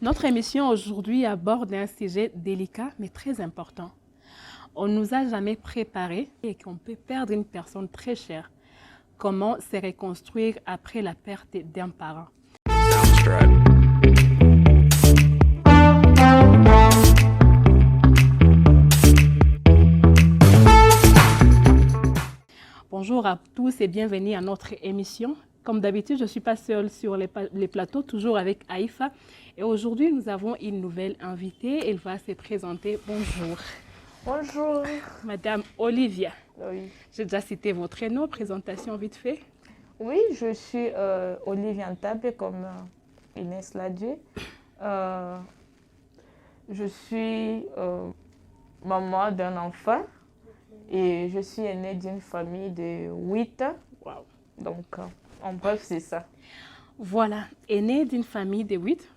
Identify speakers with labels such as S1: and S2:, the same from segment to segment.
S1: Notre émission aujourd'hui aborde un sujet délicat mais très important. On ne nous a jamais préparé et qu'on peut perdre une personne très chère. Comment se reconstruire après la perte d'un parent? Bonjour à tous et bienvenue à notre émission. Comme d'habitude, je ne suis pas seule sur les plateaux, toujours avec Aïfa. Et aujourd'hui, nous avons une nouvelle invitée. Elle va se présenter. Bonjour.
S2: Bonjour.
S1: Madame Olivia.
S2: Oui.
S1: J'ai déjà cité votre nom, présentation vite fait.
S2: Oui, je suis Olivia Ntabe, comme Inès l'a dit. Je suis maman d'un enfant et je suis aînée d'une famille de 8.
S1: Wow.
S2: Donc, en bref, c'est ça.
S1: Voilà, aînée d'une famille de 8.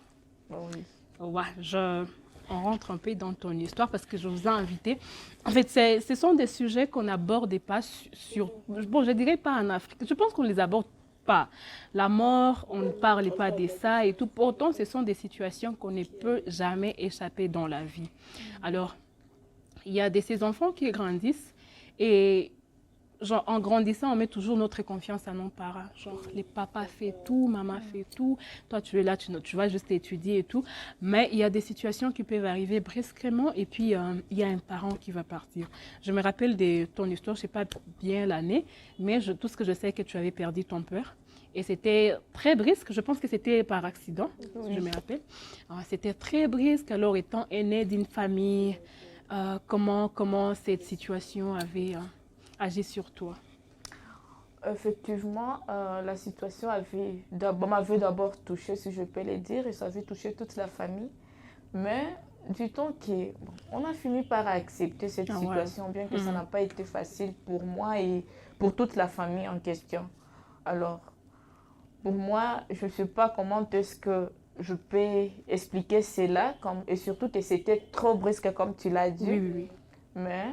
S2: Oui.
S1: Ouais, on rentre un peu dans ton histoire parce que je vous ai invité. En fait, ce sont des sujets qu'on n'aborde pas bon, je dirais pas en Afrique. Je pense qu'on ne les aborde pas. La mort, on ne parle pas de ça et tout. Pourtant, ce sont des situations qu'on ne peut jamais échapper dans la vie. Alors, il y a ces enfants qui grandissent et genre, en grandissant, on met toujours notre confiance à nos parents. Genre, les papas font tout, maman fait tout. Toi, tu es là, tu vas juste étudier et tout. Mais il y a des situations qui peuvent arriver brusquement et puis il y a un parent qui va partir. Je me rappelle de ton histoire, je ne sais pas bien l'année, mais tout ce que je sais, c'est que tu avais perdu ton père. Et c'était très brusque, je pense que c'était par accident, si je me rappelle. C'était très brusque, alors étant aîné d'une famille, comment cette situation avait agi sur toi?
S2: Effectivement, la situation m'avait d'abord touché, si je peux le dire, et ça avait touché toute la famille. Mais du temps qu'on a fini par accepter cette situation, bien que ça n'a pas été facile pour moi et pour toute la famille en question. Alors, pour moi, je ne sais pas comment est-ce que je peux expliquer cela, et surtout que c'était trop brusque comme tu l'as dit.
S1: Oui.
S2: Mais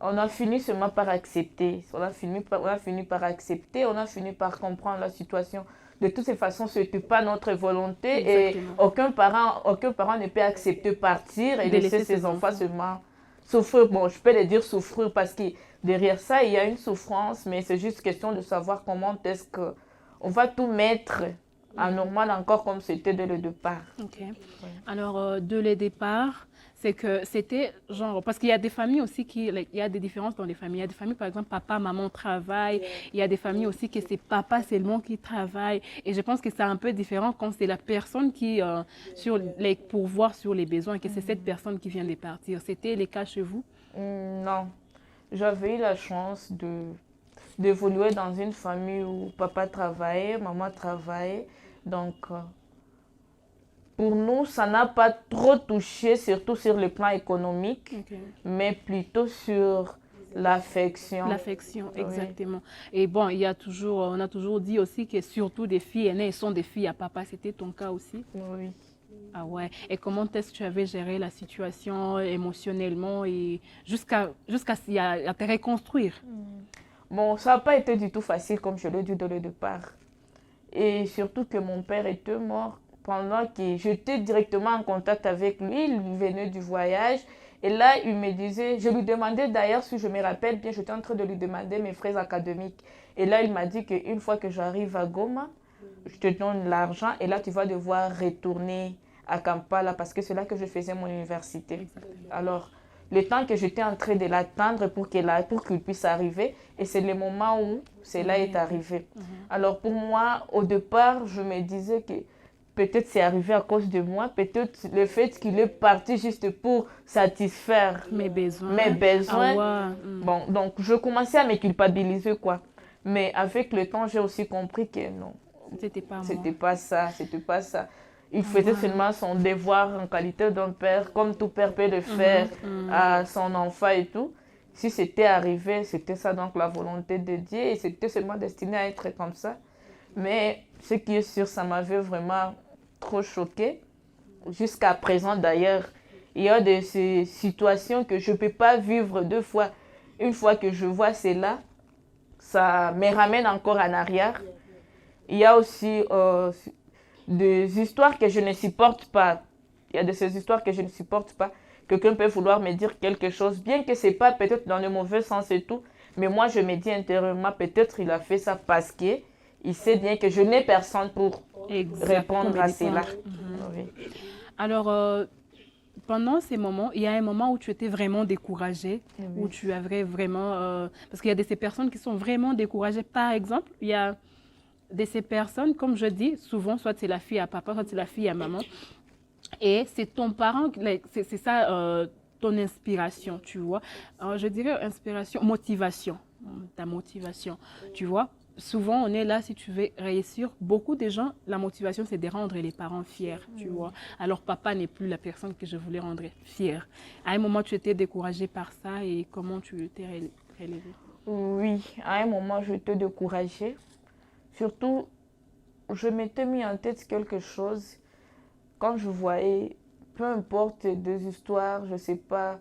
S2: on a fini seulement par accepter. On a fini par accepter, on a fini par comprendre la situation. De toutes ces façons, ce n'était pas notre volonté.
S1: Exactement.
S2: Et aucun parent ne peut accepter partir et laisser ses enfants seulement souffrir. Bon, je peux le dire souffrir parce que derrière ça, il y a une souffrance, mais c'est juste question de savoir comment est-ce qu'on va tout mettre en normal encore comme c'était dès le départ.
S1: Ok. Alors, dès le départ, c'est que c'était genre, parce qu'il y a des familles aussi il y a des différences dans les familles. Il y a des familles, par exemple, papa, maman travaillent. Il y a des familles aussi que c'est papa seulement qui travaille. Et je pense que c'est un peu différent quand c'est la personne qui, sur les pourvoirs sur les besoins, que c'est cette personne qui vient de partir. C'était le cas chez vous?
S2: Non. J'avais eu la chance d'évoluer dans une famille où papa travaillait, maman travaillait. Donc, pour nous, ça n'a pas trop touché, surtout sur le plan économique, mais plutôt sur l'affection.
S1: L'affection, exactement. Oui. Et bon, on a toujours dit aussi que surtout des filles aînées sont des filles à papa. C'était ton cas aussi?
S2: Oui.
S1: Ah ouais. Et comment est-ce que tu avais géré la situation émotionnellement et jusqu'à te reconstruire?
S2: Bon, ça n'a pas été du tout facile, comme je l'ai dit dès le départ. Et surtout que mon père était mort pendant que j'étais directement en contact avec lui. Il venait du voyage. Et là, il me disait, je lui demandais d'ailleurs, si je me rappelle bien, j'étais en train de lui demander mes frais académiques. Et là, il m'a dit qu'une fois que j'arrive à Goma, je te donne l'argent et là, tu vas devoir retourner à Kampala parce que c'est là que je faisais mon université. Exactement. Alors, le temps que j'étais en train de l'attendre pour qu'il puisse arriver, et c'est le moment où cela est arrivé. Alors, pour moi, au départ, je me disais que peut-être c'est arrivé à cause de moi, peut-être le fait qu'il est parti juste pour satisfaire
S1: mes besoins.
S2: Ah ouais. Bon, donc, je commençais à me culpabiliser, quoi. Mais avec le temps, j'ai aussi compris que non, c'était pas ça. Il faisait seulement son devoir en qualité d'un père, comme tout père peut le faire à son enfant et tout. Si c'était arrivé, c'était ça donc la volonté de Dieu et c'était seulement destiné à être comme ça. Mais ce qui est sûr, ça m'avait vraiment trop choquée. Jusqu'à présent d'ailleurs, il y a ces situations que je ne peux pas vivre deux fois. Une fois que je vois cela, ça me ramène encore en arrière. Il y a aussi des histoires que je ne supporte pas. Il y a de ces histoires que je ne supporte pas. Quelqu'un peut vouloir me dire quelque chose, bien que ce n'est pas peut-être dans le mauvais sens et tout, mais moi je me dis intérieurement, peut-être il a fait ça parce que il sait bien que je n'ai personne pour répondre à cela. Oui.
S1: Alors, pendant ces moments, il y a un moment où tu étais vraiment découragée, où tu avais vraiment... parce qu'il y a de ces personnes qui sont vraiment découragées. Par exemple, il y a de ces personnes, comme je dis, souvent, soit c'est la fille à papa, soit c'est la fille à maman. Et c'est ton parent, c'est ça ton inspiration, tu vois. Je dirais inspiration, motivation, ta motivation, tu vois. Souvent, on est là, si tu veux réussir. Beaucoup de gens, la motivation, c'est de rendre les parents fiers, tu vois. Alors, papa n'est plus la personne que je voulais rendre fière. À un moment, tu étais découragée par ça et comment tu t'es relevée?
S2: Oui, à un moment, je te décourageais. Surtout, je m'étais mis en tête quelque chose quand je voyais, peu importe des histoires, je ne sais pas,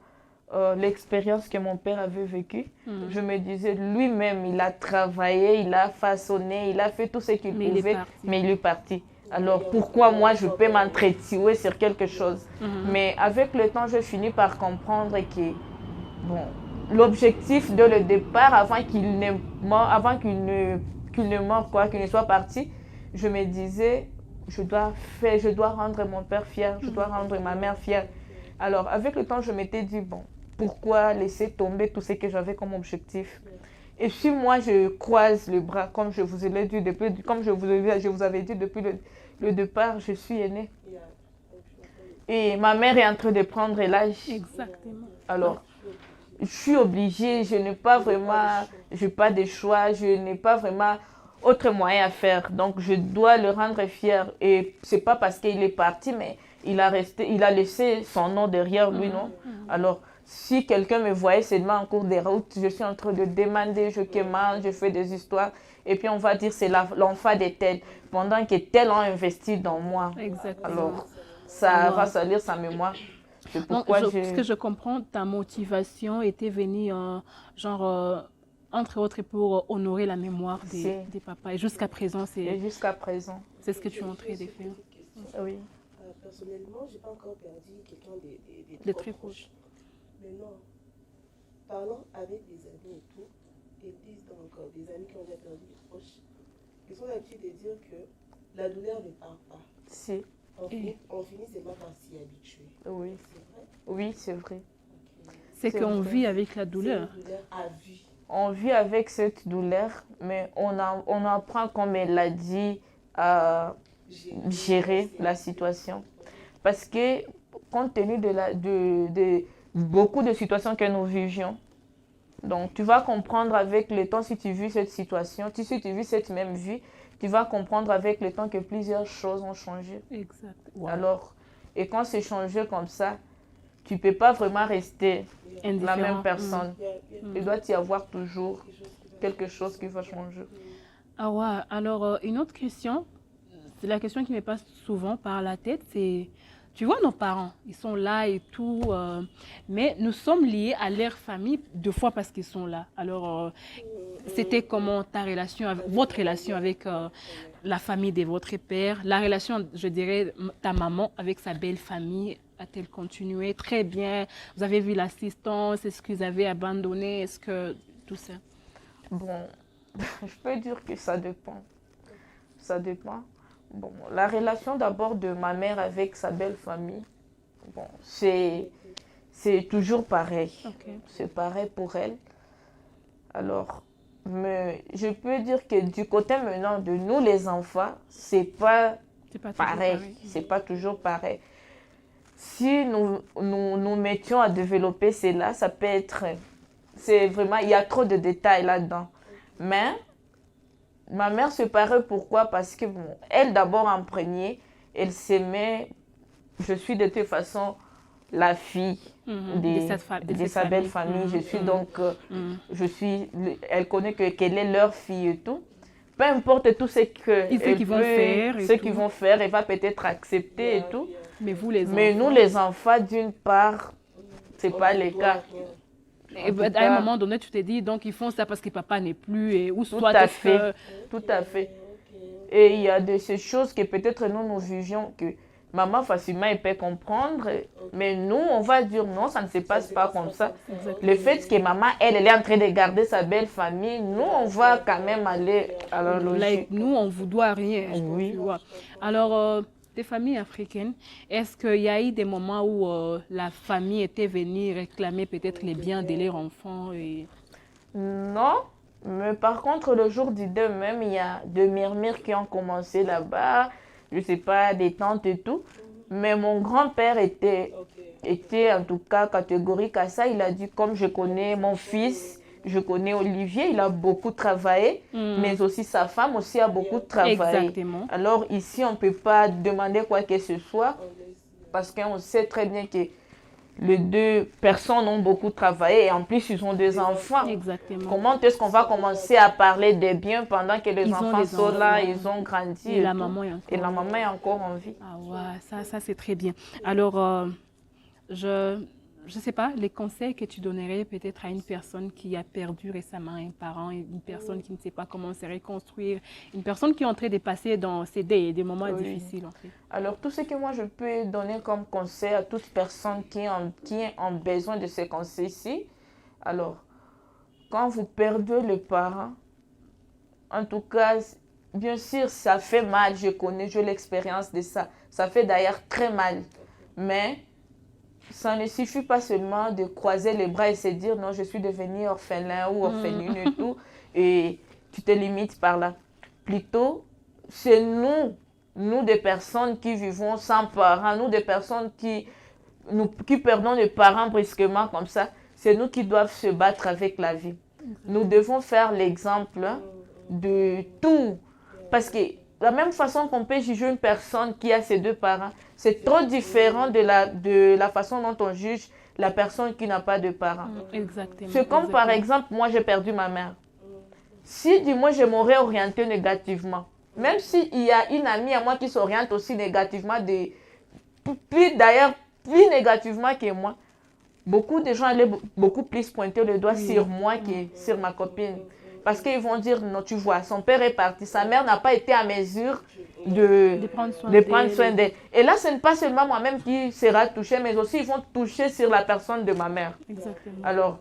S2: l'expérience que mon père avait vécue, je me disais, lui-même, il a travaillé, il a façonné, il a fait tout ce qu'il pouvait, mais il est parti. Alors pourquoi moi je peux m'entretuer sur quelque chose? Mais avec le temps, je finis par comprendre que bon, l'objectif de le départ, avant qu'il ne meure, qu'il ne soit parti, je me disais, je dois rendre mon père fier, je dois rendre ma mère fière. Alors, avec le temps, je m'étais dit, bon, pourquoi laisser tomber tout ce que j'avais comme objectif? Et si moi, je croise les bras, comme je vous l'ai dit depuis, comme je vous avais dit depuis le départ, je suis aînée. Et ma mère est en train de prendre l'âge.
S1: Exactement.
S2: Alors, je suis obligée, je n'ai pas de choix, je n'ai pas vraiment autre moyen à faire. Donc, je dois le rendre fier. Et c'est pas parce qu'il est parti, mais il a laissé son nom derrière lui, non? Alors, si quelqu'un me voyait seulement en cours de route, je suis en train de demander, je commande, je fais des histoires. Et puis, on va dire c'est l'enfant de tel, pendant que tel a investi dans moi.
S1: Exactement.
S2: Alors, ça va salir sa mémoire.
S1: C'est pourquoi ce que je comprends, ta motivation était venue, entre autres, pour honorer la mémoire des papas. Et jusqu'à présent, c'est ce que tu es en train de faire.
S2: Oui.
S3: Personnellement, je n'ai pas encore perdu quelqu'un
S1: de très proche.
S3: Mais non, parlant avec des amis et tout, ils disent donc des amis qui ont déjà perdu des proches, ils ont l'habitude de dire que la douleur ne part pas.
S2: Si.
S3: On finit seulement par s'y habituer.
S2: Oui.
S3: C'est vrai?
S2: Oui, c'est vrai.
S1: Okay. C'est qu'on vit avec la douleur.
S3: C'est une douleur à vie.
S2: On vit avec cette douleur, mais on apprend, comme elle l'a dit, à gérer la situation. Parce que, compte tenu de beaucoup de situations que nous vivions, donc tu vas comprendre avec le temps, si tu vis cette situation, si tu vis cette même vie, tu vas comprendre avec le temps que plusieurs choses ont changé.
S1: Exact. Wow.
S2: Alors, et quand c'est changé comme ça, tu ne peux pas vraiment rester la même personne. Il doit y avoir toujours quelque chose qui va changer.
S1: Ah ouais. Alors, une autre question, c'est la question qui me passe souvent par la tête, c'est, tu vois, nos parents, ils sont là et tout, mais nous sommes liés à leur famille deux fois parce qu'ils sont là. Alors, c'était comment votre relation avec la famille de votre père, la relation, je dirais, ta maman avec sa belle famille, a-t-elle continué? Très bien. Vous avez vu l'assistance? Est-ce que vous avez abandonné? Est-ce que tout ça?
S2: Bon, je peux dire que ça dépend. Ça dépend. Bon, la relation d'abord de ma mère avec sa belle famille, bon, c'est toujours pareil.
S1: Okay.
S2: C'est pareil pour elle. Alors, mais je peux dire que du côté maintenant de nous les enfants, c'est pas pareil. C'est pas toujours pareil. Si nous mettions à développer cela, ça peut être... C'est vraiment... Il y a trop de détails là-dedans. Mais ma mère se paraît pourquoi? Parce que, bon, elle d'abord en premier, elle s'aimait... Je suis de toute façon la fille de sa belle famille. Je suis donc... elle connaît qu'elle est leur fille et tout. Peu importe tout ce qu'ils vont faire, elle va peut-être accepter et tout.
S1: Mais vous, les enfants...
S2: Mais nous, les enfants, d'une part, ce n'est pas le cas.
S1: Et à un moment donné, tu t'es dit, donc ils font ça parce que papa n'est plus, ou
S2: soit... Tout à fait. Et il y a de ces choses que peut-être nous vivions que maman facilement elle peut comprendre, mais nous on va dire non, ça ne se passe pas comme ça. Le fait que maman elle est en train de garder sa belle famille, nous on va quand même aller à la logique.
S1: Nous, on ne vous doit rien.
S2: Oui.
S1: Tu vois. Alors, des familles africaines, est-ce qu'il y a eu des moments où la famille était venue réclamer peut-être les biens de leurs enfants
S2: Non, mais par contre le jour du deuil même, il y a des murmures qui ont commencé là-bas, je sais pas, des tantes et tout. Mais mon grand-père était en tout cas catégorique à ça. Il a dit, comme je connais mon fils, je connais Olivier, il a beaucoup travaillé, mais aussi sa femme aussi a beaucoup travaillé.
S1: Exactement.
S2: Alors ici, on ne peut pas demander quoi que ce soit, parce qu'on sait très bien que les deux personnes ont beaucoup travaillé et en plus, ils ont des enfants.
S1: Exactement.
S2: Comment est-ce qu'on va commencer à parler des biens pendant que les enfants sont là,
S1: enfants.
S2: ils ont grandi
S1: Et la maman est
S2: encore en vie.
S1: Ah ouais, ça c'est très bien. Alors, je ne sais pas, les conseils que tu donnerais peut-être à une personne qui a perdu récemment un parent, une personne qui ne sait pas comment se reconstruire, une personne qui est en train de passer dans des moments difficiles en fait.
S2: Alors, tout ce que moi je peux donner comme conseil à toute personne qui a besoin de ces conseils-ci, alors, quand vous perdez le parent, en tout cas, bien sûr, ça fait mal, j'ai l'expérience de ça. Ça fait d'ailleurs très mal, mais ça ne suffit pas seulement de croiser les bras et se dire non, je suis devenu orphelin ou orpheline et tout, et tu te limites par là. Plutôt, c'est nous des personnes qui vivons sans parents, nous des personnes qui perdons des parents brusquement comme ça, c'est nous qui devons se battre avec la vie. Nous devons faire l'exemple de tout, parce que la même façon qu'on peut juger une personne qui a ses deux parents, c'est trop différent de la façon dont on juge la personne qui n'a pas de parents.
S1: Exactement.
S2: C'est comme par exemple, moi j'ai perdu ma mère. Si du moins je m'aurais orienté négativement, même s'il y a une amie à moi qui s'oriente aussi négativement, plus négativement que moi, beaucoup de gens allaient beaucoup plus pointer le doigt sur moi que sur ma copine. Parce qu'ils vont dire, non, tu vois, son père est parti, sa mère n'a pas été à mesure de prendre soin d'elle. Et là, ce n'est pas seulement moi-même qui sera touchée, mais aussi ils vont toucher sur la personne de ma mère.
S1: Exactement.
S2: Alors,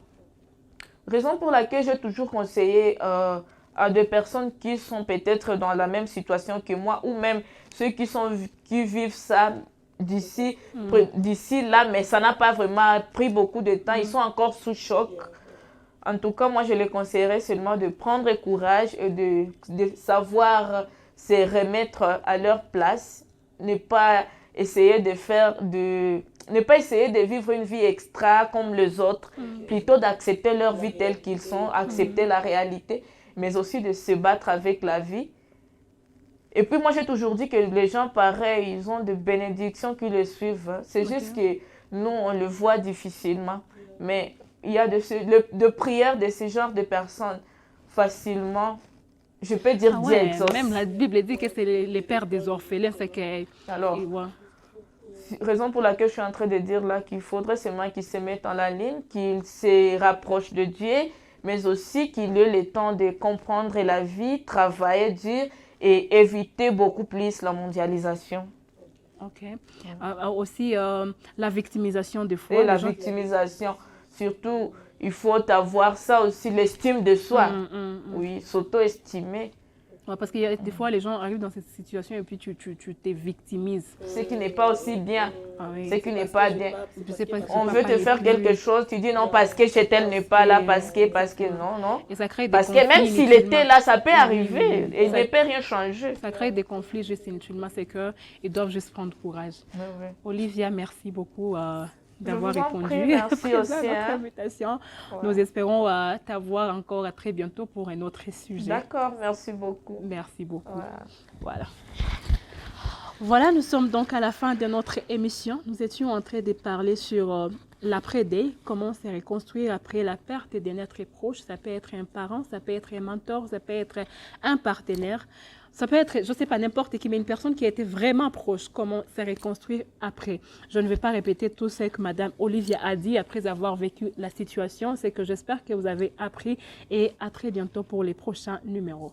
S2: raison pour laquelle j'ai toujours conseillé à des personnes qui sont peut-être dans la même situation que moi, ou même ceux qui vivent ça d'ici là, mais ça n'a pas vraiment pris beaucoup de temps, ils sont encore sous choc. En tout cas, moi, je les conseillerais seulement de prendre courage et de savoir se remettre à leur place, ne pas essayer ne pas essayer de vivre une vie extra comme les autres, plutôt d'accepter leur vie telle qu'ils sont, accepter la réalité, mais aussi de se battre avec la vie. Et puis moi, j'ai toujours dit que les gens pareils, ils ont des bénédictions qui les suivent. C'est juste que nous, on le voit difficilement. Mais il y a de prières de ce genre de personnes facilement, je peux dire, Dieu exauce.
S1: Même la Bible dit que c'est les pères des orphelins.
S2: Alors, raison pour laquelle je suis en train de dire là qu'il faudrait seulement qu'ils se mettent en la ligne, qu'ils se rapprochent de Dieu, mais aussi qu'ils aient le temps de comprendre la vie, travailler dur et éviter beaucoup plus la mondialisation.
S1: Ok. Aussi, la victimisation des fois.
S2: Et la victimisation. Surtout, il faut avoir ça aussi, l'estime de soi. Oui, s'auto-estimer.
S1: Ouais, parce qu'il y a des fois, les gens arrivent dans cette situation et puis tu te victimises.
S2: Ce qui n'est pas aussi bien. Ce qui n'est pas bien. On veut te faire quelque chose, tu dis non parce que chez elle n'est pas là, parce que non.
S1: Et ça crée des
S2: parce que même s'il était là, ça peut arriver et il ne peut rien changer.
S1: Ça crée des conflits juste inutilement, c'est qu'ils doivent juste prendre courage.
S2: Oui.
S1: Olivia, merci beaucoup d'avoir répondu
S2: merci aussi,
S1: à notre invitation. Nous espérons t'avoir encore à très bientôt pour un autre sujet.
S2: D'accord, merci beaucoup.
S1: Merci beaucoup. Voilà, nous sommes donc à la fin de notre émission. Nous étions en train de parler sur l'après-deuil, comment se reconstruire après la perte d'un être proche. Ça peut être un parent, ça peut être un mentor, ça peut être un partenaire. Ça peut être, je ne sais pas, n'importe qui, mais une personne qui a été vraiment proche, comment se reconstruire après. Je ne vais pas répéter tout ce que Madame Olivia a dit après avoir vécu la situation. C'est que j'espère que vous avez appris et à très bientôt pour les prochains numéros.